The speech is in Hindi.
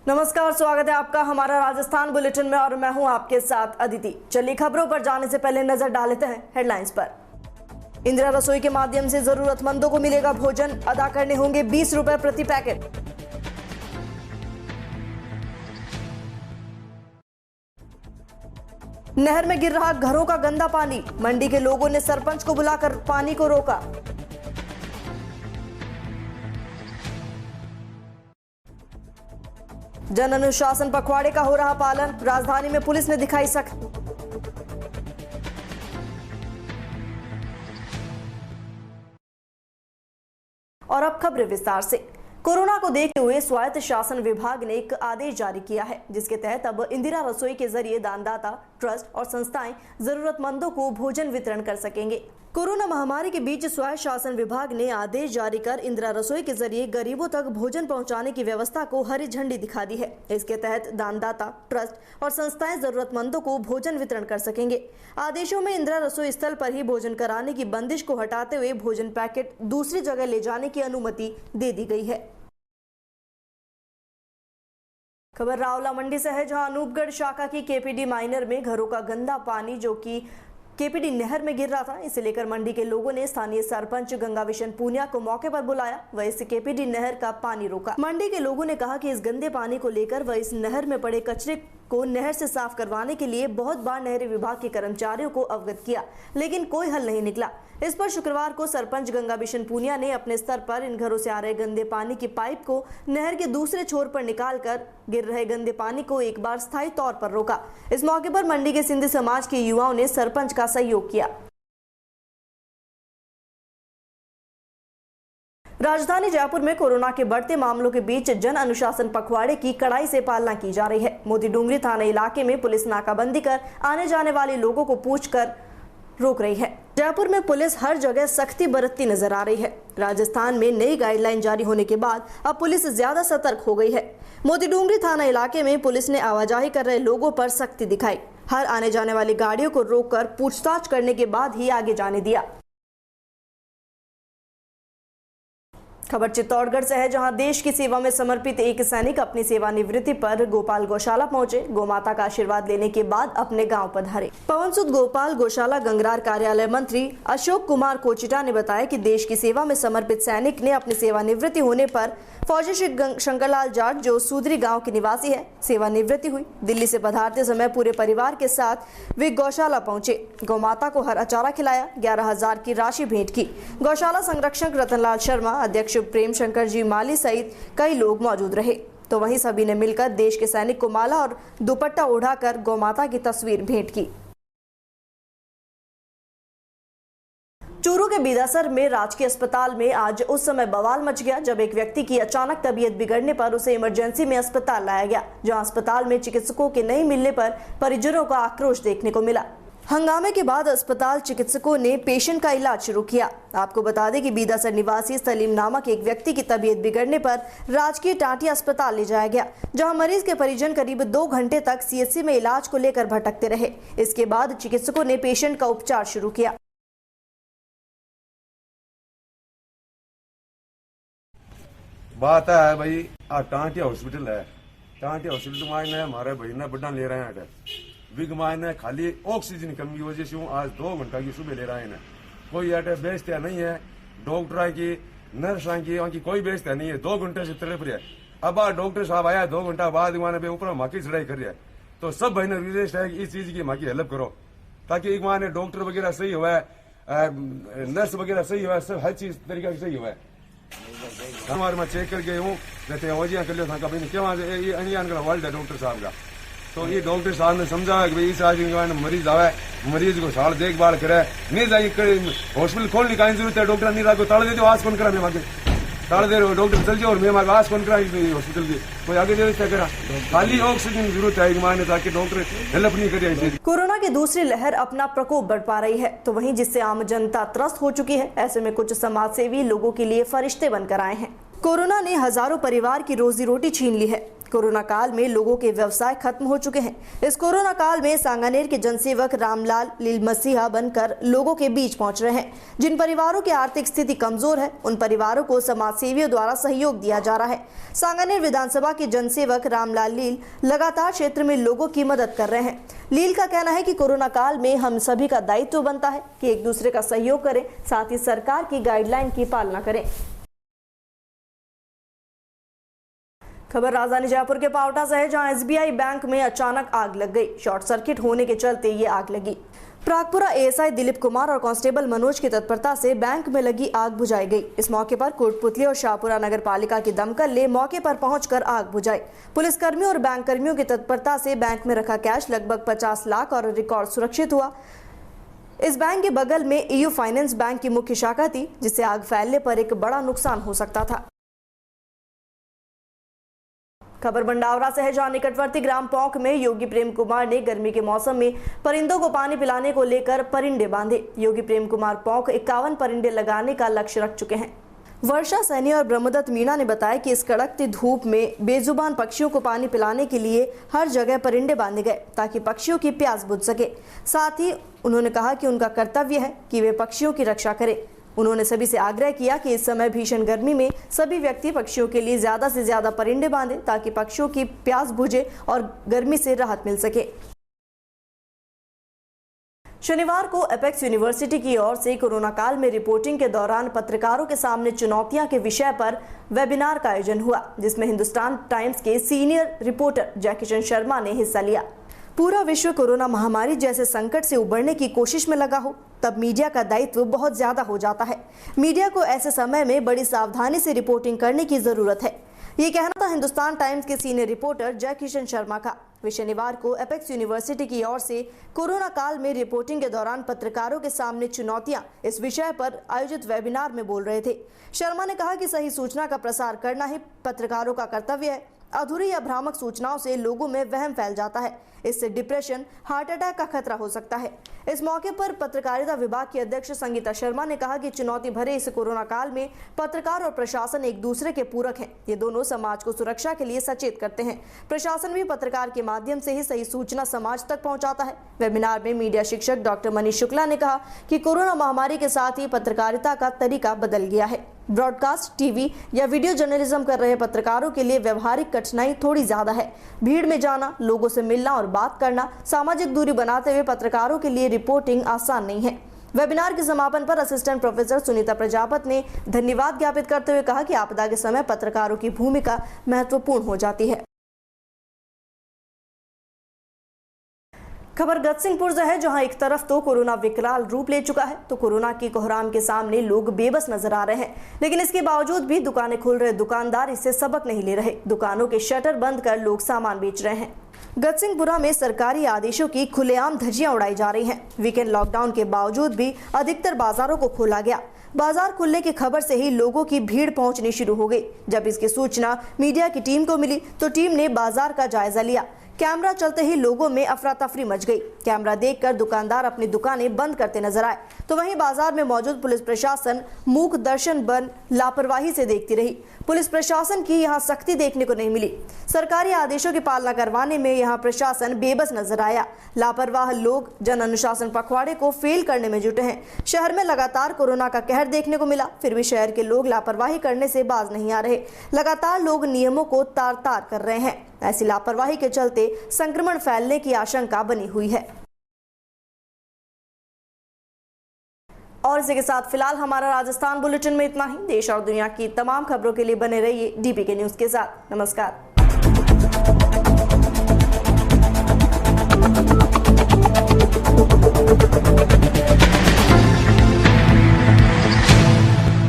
नमस्कार, स्वागत है आपका हमारा राजस्थान बुलेटिन में और मैं हूं आपके साथ अदिति। चलिए खबरों पर जाने से पहले नजर डाल लेते हैं हेडलाइंस पर। इंदिरा रसोई के माध्यम से जरूरतमंदों को मिलेगा भोजन, अदा करने होंगे 20 रुपए प्रति पैकेट। नहर में गिर रहा घरों का गंदा पानी, मंडी के लोगों ने सरपंच को बुलाकर पानी को रोका। जन अनुशासन पखवाड़े का हो रहा पालन, राजधानी में पुलिस ने दिखाई सख्ती। और अब खबरें विस्तार से। कोरोना को देखते हुए स्वायत्त शासन विभाग ने एक आदेश जारी किया है, जिसके तहत अब इंदिरा रसोई के जरिए दानदाता, ट्रस्ट और संस्थाएं जरूरतमंदों को भोजन वितरण कर सकेंगे। कोरोना महामारी के बीच स्वायत्त शासन विभाग ने आदेश जारी कर इंदिरा रसोई के जरिए गरीबों तक भोजन पहुंचाने की व्यवस्था को हरी झंडी दिखा दी है। इसके तहत दानदाता, ट्रस्ट और संस्थाएं जरूरतमंदों को भोजन वितरण कर सकेंगे। आदेशों में इंदिरा रसोई स्थल पर ही भोजन कराने की बंदिश को हटाते हुए भोजन पैकेट दूसरी जगह ले जाने की अनुमति दे दी गई है। खबर रावला मंडी से है, जहां अनूपगढ़ शाखा की केपीडी माइनर में घरों का गंदा पानी जो कि केपीडी नहर में गिर रहा था, इसे लेकर मंडी के लोगों ने स्थानीय सरपंच गंगा विशन पूनिया को मौके पर बुलाया व इस केपीडी नहर का पानी रोका। मंडी के लोगों ने कहा कि इस गंदे पानी को लेकर व इस नहर में पड़े कचरे को नहर से साफ करवाने के लिए बहुत बार नहरी विभाग के कर्मचारियों को अवगत किया, लेकिन कोई हल नहीं निकला। इस पर शुक्रवार को सरपंच गंगा विशन पूनिया ने अपने स्तर पर इन घरों से आ रहे गंदे पानी की पाइप को नहर के दूसरे छोर पर निकालकर गिर रहे गंदे पानी को एक बार स्थायी तौर पर रोका। इस मौके पर मंडी के सिंधी समाज के युवाओं ने सरपंच का सहयोग किया। राजधानी जयपुर में कोरोना के बढ़ते मामलों के बीच जन अनुशासन पखवाड़े की कड़ाई से पालना की जा रही है। मोती डूंगरी थाना इलाके में पुलिस नाकाबंदी कर आने जाने वाले लोगों को पूछकर रोक रही है। जयपुर में पुलिस हर जगह सख्ती बरतती नजर आ रही है। राजस्थान में नई गाइडलाइन जारी होने के बाद अब पुलिस ज्यादा सतर्क हो गई है। मोती डूंगरी थाना इलाके में पुलिस ने आवाजाही कर रहे लोगों पर सख्ती दिखाई। हर आने जाने वाली गाड़ियों को रोककर पूछताछ करने के बाद ही आगे जाने दिया। खबर चित्तौड़गढ़ से है, जहां देश की सेवा में समर्पित एक सैनिक अपनी सेवानिवृत्ति पर गोपाल गौशाला पहुंचे। गोमाता का आशीर्वाद लेने के बाद अपने गांव पधारे। पवन सुत गोपाल गौशाला गंगरार कार्यालय मंत्री अशोक कुमार कोचिटा ने बताया कि देश की सेवा में समर्पित सैनिक ने अपनी सेवानिवृत्ति होने पर फौजी श्री शंकरलाल जाट, जो सूदरी गांव के निवासी है, सेवानिवृत्ति हुई। दिल्ली से पधारते समय पूरे परिवार के साथ वे गौशाला पहुंचे। गौमाता को हरा चारा खिलाया, 11,000 की राशि भेंट की। गौशाला संरक्षक रतनलाल शर्मा, अध्यक्ष प्रेम शंकर जी माली सहित कई लोग मौजूद रहे। तो वहीं सभी ने मिलकर देश के सैनिक को माला और दुपट्टा ओढ़ाकर गौमाता की तस्वीर भेंट की। चूरू के बीदासर में राजकीय अस्पताल में आज उस समय बवाल मच गया जब एक व्यक्ति की अचानक तबीयत बिगड़ने पर उसे इमरजेंसी में अस्पताल लाया गया, जहां अस्पताल में चिकित्सकों के नहीं मिलने पर परिजनों का आक्रोश देखने को मिला। हंगामे के बाद अस्पताल चिकित्सकों ने पेशेंट का इलाज शुरू किया। आपको बता दें कि बीदासर निवासी सलीम नामक एक व्यक्ति की तबीयत बिगड़ने पर राजकीय टाटिया अस्पताल ले जाया गया, जहां मरीज के परिजन करीब 2 घंटे तक सीएचसी में इलाज को लेकर भटकते रहे। इसके बाद चिकित्सकों ने पेशेंट का उपचार शुरू किया। बात है भाई, टाटिया हॉस्पिटल है। टाटिया हॉस्पिटल में हमारे भाई ने बड़ा ले रहे हैं बिग मायने खाली ऑक्सीजन कमी की वजह से हूँ आज 2 घंटा की सुबह ले रहे हैं। कोई अटे बेचते नहीं है, डॉक्टर की नर्स की वहाँ की कोई बेचते नहीं है। 2 घंटे से तड़प रहे। अब डॉक्टर साहब आया 2 घंटा बाद ऊपर माकी चढ़ाई कर रही है। तो सब भाई ने रिक्वेस्ट है कि इस चीज की माकी हेल्प करो, ताकि एक माने डॉक्टर वगैरह सही हुआ है, नर्स वगैरह सही हुआ है, सब हर चीज तरीका से सही हुआ है। हमारे में चेक करके हूँ रहते हैं वजिया कर लिया था कभी नहीं क्या वर्ल्ड है डॉक्टर साहब का। तो ये डॉक्टर साहब ने समझा कि भाई इस आदमी मरीज आवे, मरीज को साल देखभाल करे, नहीं जाइए हॉस्पिटल खोलने की जरूरत है। डॉक्टर नहीं रखो ताड़ दे दो, आज कौन करा मैं आगे ताड़ दे रहे डॉक्टर चल जाओ और मैं आज कौन करा हॉस्पिटल की कोई आगे व्यवस्था करा। खाली ऑक्सीजन की जरूरत है माने ताकि डॉक्टर हेल्प नहीं करे। कोरोना की दूसरी लहर अपना प्रकोप बढ़ पा रही है, तो वहीं जिससे आम जनता त्रस्त हो चुकी है। ऐसे में कुछ समाजसेवी लोगों के लिए फरिश्ते बनकर आए हैं। कोरोना ने हजारों परिवार की रोजी रोटी छीन ली है। कोरोना काल में लोगों के व्यवसाय खत्म हो चुके हैं। इस कोरोना काल में सांगानेर के जनसेवक रामलाल लील मसीहा बनकर लोगों के बीच पहुंच रहे हैं। जिन परिवारों की आर्थिक स्थिति कमजोर है, उन परिवारों को समाज सेवियों द्वारा सहयोग दिया जा रहा है। सांगानेर विधानसभा के जनसेवक रामलाल लील लगातार क्षेत्र में लोगों की मदद कर रहे हैं। लील का कहना है कि कोरोना काल में हम सभी का दायित्व बनता है कि एक दूसरे का सहयोग करें, साथ ही सरकार की गाइडलाइन की पालना करें। खबर राजधानी जयपुर के पावटा से है, जहां एसबीआई बैंक में अचानक आग लग गई। शॉर्ट सर्किट होने के चलते ये आग लगी। प्रागपुरा एएसआई दिलीप कुमार और कांस्टेबल मनोज की तत्परता से बैंक में लगी आग बुझाई गई। इस मौके पर कोटपुतली और शाहपुरा नगर पालिका की दमकल ने मौके पर पहुंचकर आग बुझाई। पुलिसकर्मियों और बैंक कर्मियों की तत्परता से बैंक में रखा कैश लगभग 50 लाख और रिकॉर्ड सुरक्षित हुआ। इस बैंक के बगल में ईयू फाइनेंस बैंक की मुख्य शाखा थी, जिससे आग फैलने पर एक बड़ा नुकसान हो सकता था। खबर बंडावरा से है, जहां निकटवर्ती ग्राम पौंक में योगी प्रेम कुमार ने गर्मी के मौसम में परिंदों को पानी पिलाने को लेकर परिंदे बांधे। योगी प्रेम कुमार पौंक 51 परिंदे लगाने का लक्ष्य रख चुके हैं। वर्षा सैनी और ब्रह्मदत्त मीणा ने बताया कि इस कड़कती धूप में बेजुबान पक्षियों को पानी पिलाने के लिए हर जगह परिंदे बांधे गए ताकि पक्षियों की प्यास बुझ सके। साथ ही उन्होंने कहा कि उनका कर्तव्य है कि वे पक्षियों की रक्षा करें। उन्होंने सभी से आग्रह किया कि इस समय भीषण गर्मी में सभी व्यक्ति पक्षियों के लिए ज्यादा से ज्यादा परिंदे बांधें ताकि पक्षियों की प्यास बुझे और गर्मी से राहत मिल सके। शनिवार को एपेक्स यूनिवर्सिटी की ओर से कोरोना काल में रिपोर्टिंग के दौरान पत्रकारों के सामने चुनौतियां के विषय पर वेबिनार का आयोजन हुआ, जिसमें हिंदुस्तान टाइम्स के सीनियर रिपोर्टर जयकिशन शर्मा ने हिस्सा लिया। पूरा विश्व कोरोना महामारी जैसे संकट से उबरने की कोशिश में लगा हो, तब मीडिया का दायित्व बहुत ज्यादा हो जाता है। मीडिया को ऐसे समय में बड़ी सावधानी से रिपोर्टिंग करने की जरूरत है। ये कहना था हिंदुस्तान टाइम्स के सीनियर रिपोर्टर जयकिशन शर्मा का। वे शनिवार को एपेक्स यूनिवर्सिटी की ओर से कोरोना काल में रिपोर्टिंग के दौरान पत्रकारों के सामने चुनौतियां इस विषय पर आयोजित वेबिनार में बोल रहे थे। शर्मा ने कहा कि सही सूचना का प्रसार करना ही पत्रकारों का कर्तव्य है। अधूरी या भ्रामक सूचनाओं से लोगों में वहम फैल जाता है। इससे डिप्रेशन, हार्ट अटैक का खतरा हो सकता है। इस मौके पर पत्रकारिता विभाग की अध्यक्ष संगीता शर्मा ने कहा कि चुनौती भरे इस कोरोना काल में पत्रकार और प्रशासन एक दूसरे के पूरक हैं। ये दोनों समाज को सुरक्षा के लिए सचेत करते हैं। प्रशासन भी पत्रकार के माध्यम से ही सही सूचना समाज तक पहुंचाता है। वेबिनार में मीडिया शिक्षक डॉक्टर मनीष शुक्ला ने कहा कि कोरोना महामारी के साथ ही पत्रकारिता का तरीका बदल गया है। ब्रॉडकास्ट, टीवी या वीडियो जर्नलिज्म कर रहे पत्रकारों के लिए व्यवहारिक कठिनाई थोड़ी ज्यादा है। भीड़ में जाना, लोगों से मिलना और बात करना, सामाजिक दूरी बनाते हुए पत्रकारों के लिए रिपोर्टिंग आसान नहीं है। वेबिनार के समापन पर असिस्टेंट प्रोफेसर सुनीता प्रजापति ने धन्यवाद ज्ञापित करते हुए कहा कि आपदा के समय पत्रकारों की भूमिका महत्वपूर्ण हो जाती है। खबर गतसिंहपुर से है, जहां एक तरफ तो कोरोना विकराल रूप ले चुका है, तो कोरोना की कोहराम के सामने लोग बेबस नजर आ रहे हैं। लेकिन इसके बावजूद भी दुकानें खोल रहे दुकानदार इससे सबक नहीं ले रहे। दुकानों के शटर बंद कर लोग सामान बेच रहे हैं। गतसिंहपुरा में सरकारी आदेशों की खुलेआम धज्जियां उड़ाई जा रही हैं। वीकेंड लॉकडाउन के बावजूद भी अधिकतर बाजारों को खोला गया। बाजार खुलने की खबर से ही लोगों की भीड़ पहुंचनी शुरू हो गई। जब इसकी सूचना मीडिया की टीम को मिली तो टीम ने बाजार का जायजा लिया। कैमरा चलते ही लोगों में अफरा तफरी मच गई। कैमरा देखकर दुकानदार अपनी दुकानें बंद करते नजर आए, तो वहीं बाजार में मौजूद पुलिस प्रशासन मूक दर्शन बन लापरवाही से देखती रही। पुलिस प्रशासन की यहां सख्ती देखने को नहीं मिली। सरकारी आदेशों की पालना करवाने में यहां प्रशासन बेबस नजर आया। लापरवाह लोग जन अनुशासन पखवाड़े को फेल करने में जुटे हैं। शहर में लगातार कोरोना का कहर देखने को मिला, फिर भी शहर के लोग लापरवाही करने से बाज नहीं आ रहे। लगातार लोग नियमों को तार-तार कर रहे हैं। ऐसी लापरवाही के चलते संक्रमण फैलने की आशंका बनी हुई है। और इसी के साथ फिलहाल हमारा राजस्थान बुलेटिन में इतना ही। देश और दुनिया की तमाम खबरों के लिए बने रहिए डीपीके न्यूज के साथ। नमस्कार।